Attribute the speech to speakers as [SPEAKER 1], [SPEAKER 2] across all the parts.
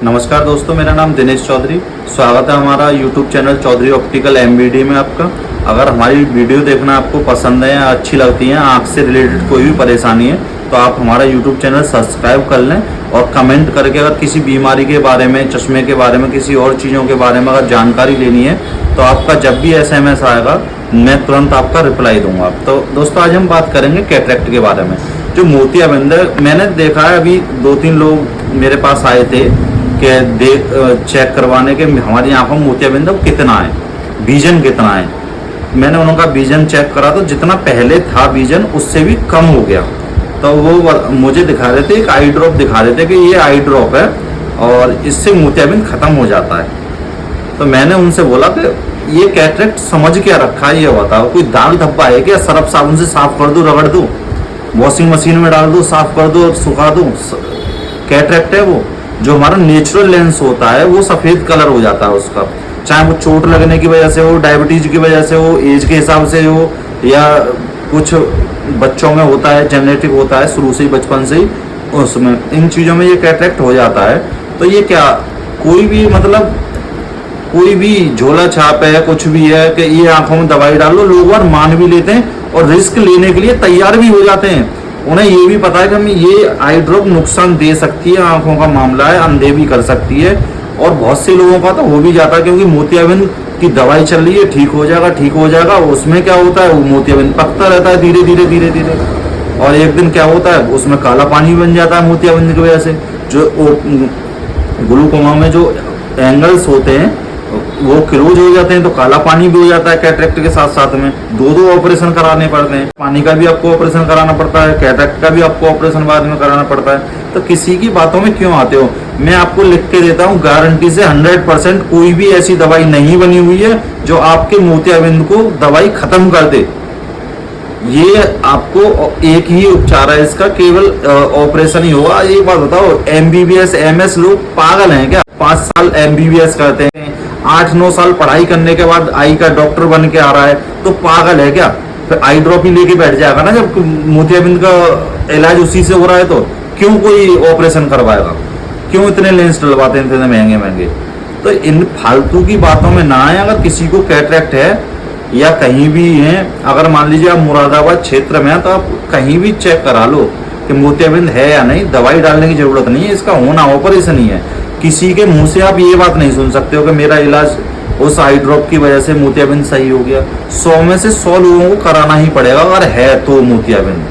[SPEAKER 1] नमस्कार दोस्तों, मेरा नाम दिनेश चौधरी। स्वागत है हमारा YouTube channel Chaudhary optical MBD में आपका। अगर हमारी वीडियो देखना आपको पसंद है या अच्छी लगती है, आँख से रिलेटेड कोई भी परेशानी है, तो आप हमारा यूट्यूब चैनल सब्सक्राइब कर लें और कमेंट करके अगर किसी बीमारी के बारे में, चश्मे के बारे में, किसी और चीज़ों के बारे में अगर जानकारी लेनी है तो आपका जब भी SMS आएगा मैं तुरंत आपका रिप्लाई दूंगा। तो दोस्तों, आज हम बात करेंगे कैटरेक्ट के बारे में। जो मोतियाबिंद है, मैंने देखा है अभी 2-3 लोग मेरे पास आए थे कि चेक करवाने के हमारी आंखों में मोतियाबिंद कितना है, विजन कितना है। मैंने उनका विजन चेक करा तो जितना पहले था विजन उससे भी कम हो गया। तो वो मुझे दिखा रहे थे, एक आई ड्रॉप दिखा रहे थे कि ये आई ड्रॉप है और इससे मोतियाबिंद खत्म हो जाता है। तो मैंने उनसे बोला कि ये कैटरेक्ट समझ क्या रखा है, ये बताओ, कोई दाग धब्बा है क्या? सरफ साबुन से साफ कर दो, रगड़ दो, वॉशिंग मशीन में डाल दो, साफ कर दो, सुखा दो। कैटरेक्ट है वो, जो हमारा नेचुरल लेंस होता है वो सफ़ेद कलर हो जाता है उसका, चाहे वो चोट लगने की वजह से हो, डायबिटीज की वजह से हो, एज के हिसाब से हो, या कुछ बच्चों में होता है, जेनेटिक होता है शुरू से ही, बचपन से ही, उसमें इन चीज़ों में ये कैटरेक्ट हो जाता है। तो ये क्या, कोई भी मतलब कोई भी झोला छाप है, कुछ भी है कि ये आंखों में दवाई डाल लो, लोग बार मान भी लेते हैं और रिस्क लेने के लिए तैयार भी हो जाते हैं। उन्हें ये भी पता है कि हमें ये आई ड्रॉप नुकसान दे सकती है, आंखों का मामला है, अंधे भी कर सकती है, और बहुत से लोगों का तो हो भी जाता है क्योंकि मोतियाबिंद की दवाई चल रही है, ठीक हो जाएगा, ठीक हो जाएगा। उसमें क्या होता है, वो मोतियाबिंद पकता रहता है धीरे धीरे धीरे धीरे, और एक दिन क्या होता है, उसमें काला पानी बन जाता है मोतियाबिंद की वजह से। जो ग्लूकोमा में जो एंगल्स होते हैं वो क्लोज हो जाते हैं, तो काला पानी भी हो जाता है कैटरेक्ट के साथ साथ में। 2 ऑपरेशन कराने पड़ते हैं, पानी का भी आपको ऑपरेशन कराना पड़ता है, कैटरेक्ट का भी आपको ऑपरेशन बाद में कराना पड़ता है। तो किसी की बातों में क्यों आते हो? मैं आपको लिख के देता हूँ गारंटी से 100% कोई भी ऐसी दवाई नहीं बनी हुई है जो आपके मोतियाबिंद को दवाई खत्म कर दे। ये आपको एक ही उपचार है इसका, केवल ऑपरेशन ही होगा। एक बात बताओ, MBBS MS लोग पागल हैं क्या? 5 साल MBBS करते हैं, 8-9 साल पढ़ाई करने के बाद आई का डॉक्टर बन के आ रहा है, तो पागल है क्या? फिर आई ड्रॉप ही लेके बैठ जाएगा ना, जब मोतियाबिंद का इलाज उसी से हो रहा है। तो क्यों कोई ऑपरेशन करवाएगा? क्यों इतने लेंस डलवाते हैं इतने महंगे महंगे? तो इन फालतू की बातों में ना आए। अगर किसी को कैटरेक्ट है या कहीं भी है, अगर मान लीजिए आप मुरादाबाद क्षेत्र में हैं, तो आप कहीं भी चेक करा लो कि मोतियाबिंद है या नहीं। दवाई डालने की जरूरत नहीं है, इसका होना ऑपरेशन ही है। किसी के मुंह से आप ये बात नहीं सुन सकते हो कि मेरा इलाज उस आई ड्रॉप की वजह से मोतियाबिंद सही हो गया। 100 में से 100 लोगों को कराना ही पड़ेगा अगर है तो मोतियाबिंद,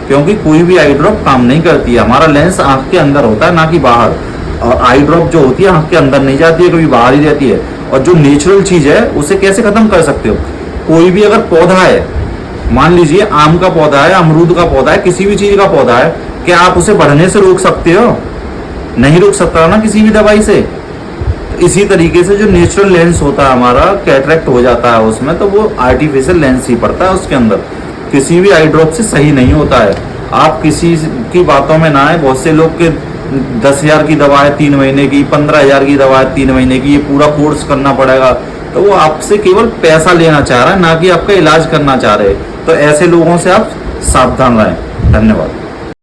[SPEAKER 1] क्योंकि कोई भी आई ड्रॉप काम नहीं करती है। हमारा लेंस आंख के अंदर होता है, ना कि बाहर, और आई ड्रॉप जो होती है आंख के अंदर नहीं जाती है, कभी बाहर ही रहती है। और जो नेचुरल चीज़ है उसे कैसे खत्म कर सकते हो? कोई भी अगर पौधा है, मान लीजिए आम का पौधा है, अमरूद का पौधा है, किसी भी चीज़ का पौधा है, क्या आप उसे बढ़ने से रोक सकते हो? नहीं रुक सकता ना किसी भी दवाई से। तो इसी तरीके से जो नेचुरल लेंस होता है हमारा, कैटरेक्ट हो जाता है उसमें, तो वो आर्टिफिशियल लेंस ही पड़ता है उसके अंदर, किसी भी आई ड्रॉप से सही नहीं होता है। आप किसी की बातों में ना आए। बहुत से लोग के 10,000 की दवा है 3 महीने की, 15,000 की दवा है 3 महीने की, ये पूरा कोर्स करना पड़ेगा। तो वो आपसे केवल पैसा लेना चाह रहा है, ना कि आपका इलाज करना चाह रहे। तो ऐसे लोगों से आप सावधान रहें। धन्यवाद।